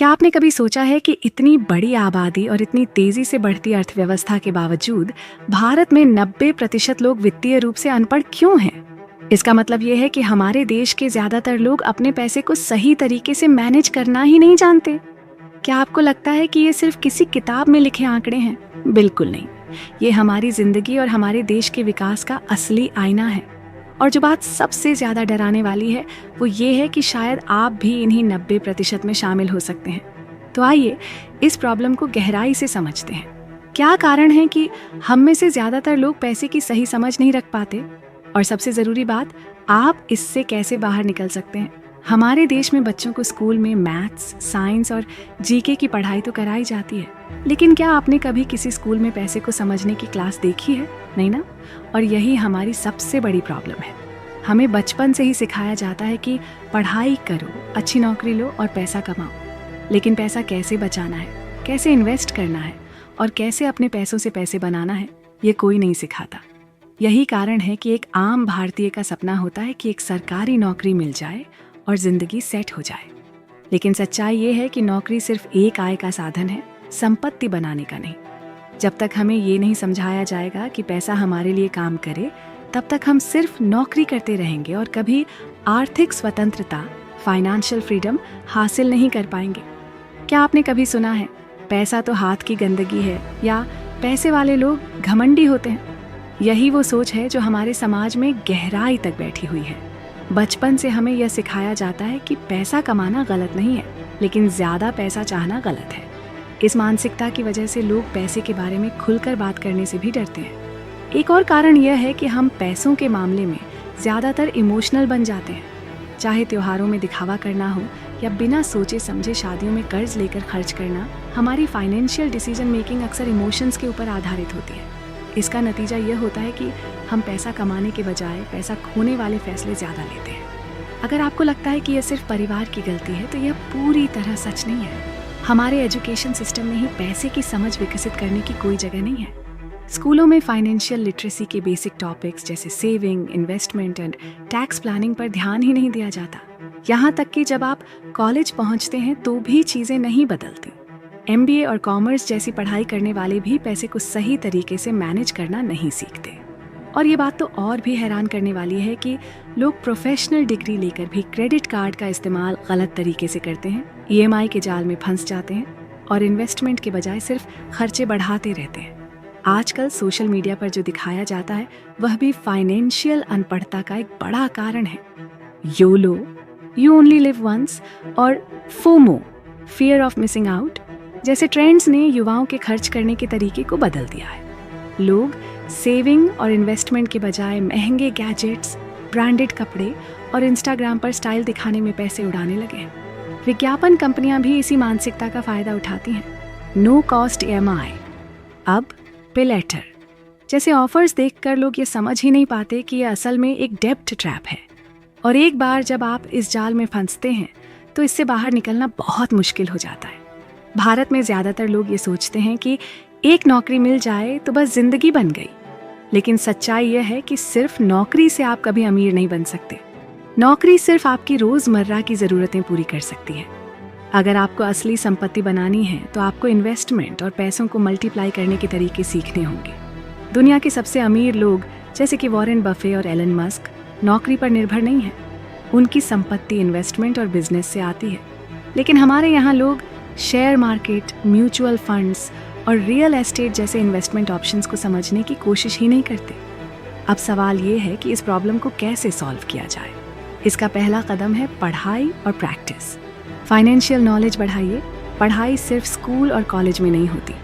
क्या आपने कभी सोचा है कि इतनी बड़ी आबादी और इतनी तेजी से बढ़ती अर्थव्यवस्था के बावजूद भारत में 90% लोग वित्तीय रूप से अनपढ़ क्यों हैं? इसका मतलब ये है कि हमारे देश के ज्यादातर लोग अपने पैसे को सही तरीके से मैनेज करना ही नहीं जानते। क्या आपको लगता है कि ये सिर्फ किसी किताब में लिखे आंकड़े हैं? बिल्कुल नहीं। ये हमारी जिंदगी और हमारे देश के विकास का असली आईना है। और जो बात सबसे ज्यादा डराने वाली है वो ये है कि शायद आप भी इन्हीं 90% में शामिल हो सकते हैं। तो आइए इस प्रॉब्लम को गहराई से समझते हैं। क्या कारण है कि हम में से ज्यादातर लोग पैसे की सही समझ नहीं रख पाते, और सबसे जरूरी बात, आप इससे कैसे बाहर निकल सकते हैं। हमारे देश में बच्चों को स्कूल में मैथ्स, साइंस और जीके की पढ़ाई तो कराई जाती है, लेकिन क्या आपने कभी किसी स्कूल में पैसे को समझने की क्लास देखी है? नहीं ना। और यही हमारी सबसे बड़ी प्रॉब्लम है। हमें बचपन से ही सिखाया जाता है कि पढ़ाई करो, अच्छी नौकरी लो और पैसा कमाओ, लेकिन पैसा कैसे बचाना है, कैसे इन्वेस्ट करना है और कैसे अपने पैसों से पैसे बनाना है, ये कोई नहीं सिखाता। यही कारण है कि एक आम भारतीय का सपना होता है कि एक सरकारी नौकरी मिल जाए और जिंदगी सेट हो जाए। लेकिन सच्चाई ये है कि नौकरी सिर्फ एक आय का साधन है, संपत्ति बनाने का नहीं। जब तक हमें ये नहीं समझाया जाएगा कि पैसा हमारे लिए काम करे, तब तक हम सिर्फ नौकरी करते रहेंगे और कभी आर्थिक स्वतंत्रता, फाइनेंशियल फ्रीडम हासिल नहीं कर पाएंगे। क्या आपने कभी सुना है पैसा तो हाथ की गंदगी है, या पैसे वाले लोग घमंडी होते हैं? यही वो सोच है जो हमारे समाज में गहराई तक बैठी हुई है। बचपन से हमें यह सिखाया जाता है कि पैसा कमाना गलत नहीं है, लेकिन ज्यादा पैसा चाहना गलत है। इस मानसिकता की वजह से लोग पैसे के बारे में खुलकर बात करने से भी डरते हैं। एक और कारण यह है कि हम पैसों के मामले में ज्यादातर इमोशनल बन जाते हैं। चाहे त्योहारों में दिखावा करना हो या बिना सोचे समझे शादियों में कर्ज लेकर खर्च करना, हमारी फाइनेंशियल डिसीजन मेकिंग अक्सर इमोशंस के ऊपर आधारित होती है। इसका नतीजा यह होता है कि हम पैसा कमाने के बजाय पैसा खोने वाले फैसले ज्यादा लेते हैं। अगर आपको लगता है कि यह सिर्फ परिवार की गलती है, तो यह पूरी तरह सच नहीं है। हमारे एजुकेशन सिस्टम में ही पैसे की समझ विकसित करने की कोई जगह नहीं है। स्कूलों में फाइनेंशियल लिटरेसी के बेसिक टॉपिक्स जैसे saving, investment and tax planning पर ध्यान ही नहीं दिया जाता। यहाँ तक कि जब आप कॉलेज पहुँचते हैं तो भी चीजें नहीं बदलती। MBA और कॉमर्स जैसी पढ़ाई करने वाले भी पैसे को सही तरीके से मैनेज करना नहीं सीखते। और ये बात तो और भी हैरान करने वाली है कि लोग प्रोफेशनल डिग्री लेकर भी क्रेडिट कार्ड का इस्तेमाल गलत तरीके से करते हैं, EMI के जाल में फंस जाते हैं और इन्वेस्टमेंट के बजाय सिर्फ खर्चे बढ़ाते रहते हैं। आजकल सोशल मीडिया पर जो दिखाया जाता है वह भी फाइनेंशियल अनपढ़ता का एक बड़ा कारण है। YOLO, you only live once, और FOMO, fear of missing out जैसे ट्रेंड्स ने युवाओं के खर्च करने के तरीके को बदल दिया है। लोग सेविंग और इन्वेस्टमेंट के बजाय महंगे गैजेट्स, ब्रांडेड कपड़े और इंस्टाग्राम पर स्टाइल दिखाने में पैसे उड़ाने लगे हैं। विज्ञापन कंपनियां भी इसी मानसिकता का फायदा उठाती हैं। नो कॉस्ट EMI, अब पे लेटर जैसे ऑफर्स देखकर लोग ये समझ ही नहीं पाते कि यह असल में एक डेब्ट ट्रैप है। और एक बार जब आप इस जाल में फंसते हैं तो इससे बाहर निकलना बहुत मुश्किल हो जाता है। भारत में ज्यादातर लोग ये सोचते हैं कि एक नौकरी मिल जाए तो बस जिंदगी बन गई। लेकिन सच्चाई यह है कि सिर्फ नौकरी से आप कभी अमीर नहीं बन सकते। नौकरी सिर्फ आपकी रोजमर्रा की जरूरतें पूरी कर सकती है। अगर आपको असली संपत्ति बनानी है तो आपको इन्वेस्टमेंट और पैसों को मल्टीप्लाई करने के तरीके सीखने होंगे। दुनिया के सबसे अमीर लोग जैसे कि वॉरेन बफे और एलन मस्क नौकरी पर निर्भर नहीं है। उनकी संपत्ति इन्वेस्टमेंट और बिजनेस से आती है। लेकिन हमारे यहाँ लोग शेयर मार्केट, म्यूचुअल फंड्स और रियल एस्टेट जैसे इन्वेस्टमेंट ऑप्शंस को समझने की कोशिश ही नहीं करते। अब सवाल ये है कि इस प्रॉब्लम को कैसे सॉल्व किया जाए। इसका पहला कदम है पढ़ाई और प्रैक्टिस। फाइनेंशियल नॉलेज बढ़ाइए। पढ़ाई सिर्फ स्कूल और कॉलेज में नहीं होती।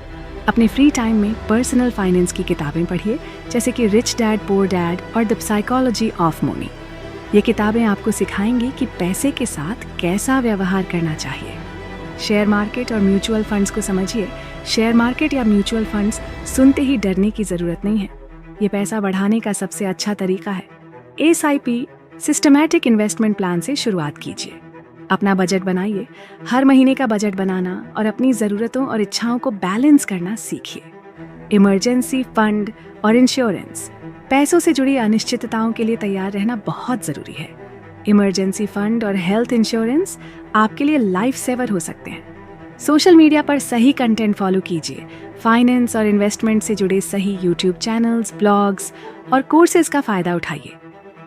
अपने फ्री टाइम में पर्सनल फाइनेंस की किताबें पढ़िए, जैसे कि रिच डैड पुअर डैड और द साइकोलॉजी ऑफ मनी। ये किताबें आपको सिखाएंगी कि पैसे के साथ कैसा व्यवहार करना चाहिए। शेयर मार्केट और म्यूचुअल फंड्स को समझिए। शेयर मार्केट या म्यूचुअल फंड्स सुनते ही डरने की जरूरत नहीं है। ये पैसा बढ़ाने का सबसे अच्छा तरीका है। SIP, सिस्टमैटिक इन्वेस्टमेंट प्लान से शुरुआत कीजिए। अपना बजट बनाइए। हर महीने का बजट बनाना और अपनी ज़रूरतों और इच्छाओं को बैलेंस करना सीखिए। इमरजेंसी फंड और इंश्योरेंस, पैसों से जुड़ी अनिश्चितताओं के लिए तैयार रहना बहुत ज़रूरी है। इमरजेंसी फंड और हेल्थ इंश्योरेंस आपके लिए लाइफ सेवर हो सकते हैं। सोशल मीडिया पर सही कंटेंट फॉलो कीजिए। फाइनेंस और इन्वेस्टमेंट से जुड़े सही यूट्यूब चैनल्स, ब्लॉग्स और कोर्सेज का फायदा उठाइए।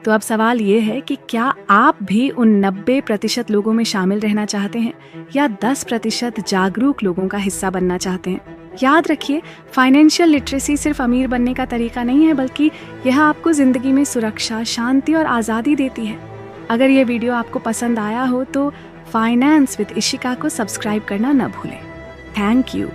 तो अब सवाल ये है कि क्या आप भी उन 90% लोगों में शामिल रहना चाहते हैं या 10% जागरूक लोगों का हिस्सा बनना चाहते हैं? याद रखिए, फाइनेंशियल लिटरेसी सिर्फ अमीर बनने का तरीका नहीं है, बल्कि यह आपको जिंदगी में सुरक्षा, शांति और आज़ादी देती है। अगर ये वीडियो आपको पसंद आया हो तो फाइनेंस विद इशिका को सब्सक्राइब करना न भूलें। Thank you.